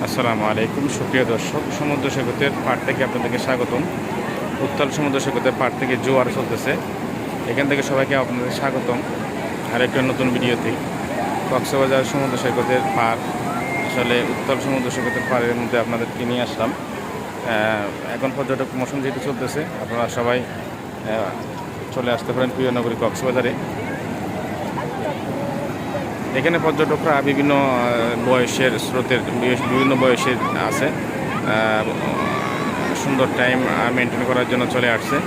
আসসালামু আলাইকুম সুপ্রিয় দর্শক, সমুদ্র সৈকতের পাড় থেকে আপনাদেরকে স্বাগতম। উত্তাল সমুদ্র সৈকতের পাড় থেকে জোয়ার চলতেছে, এখান থেকে সবাইকে আপনাদের স্বাগতম আর একটা নতুন ভিডিওতে। কক্সবাজার সমুদ্র সৈকতের পাড়, আসলে উত্তাল সমুদ্র সৈকতের পাড়ের মধ্যে আপনাদেরকে নিয়ে আসলাম। এখন পর্যটক মৌসুম যেহেতু চলতেছে, আপনারা সবাই চলে আসতে পারেন প্রিয় নগরী কক্সবাজারে। এখানে পর্যটকরা বিভিন্ন বয়সের স্রোতের বিভিন্ন বয়সের আছে, সুন্দর টাইম মেনটেন করার জন্য চলে আসছে।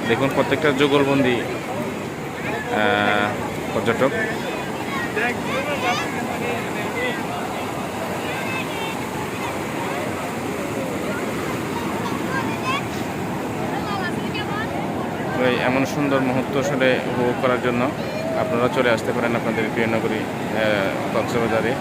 দেখুন প্রত্যেকটা যুগলবন্দি পর্যটক। এমন সুন্দর মুহূর্ত আসলে উপভোগ করার জন্য আপনারা চলে আসতে পারেন আপনাদের প্রিয় নগরী কক্সবাজারে।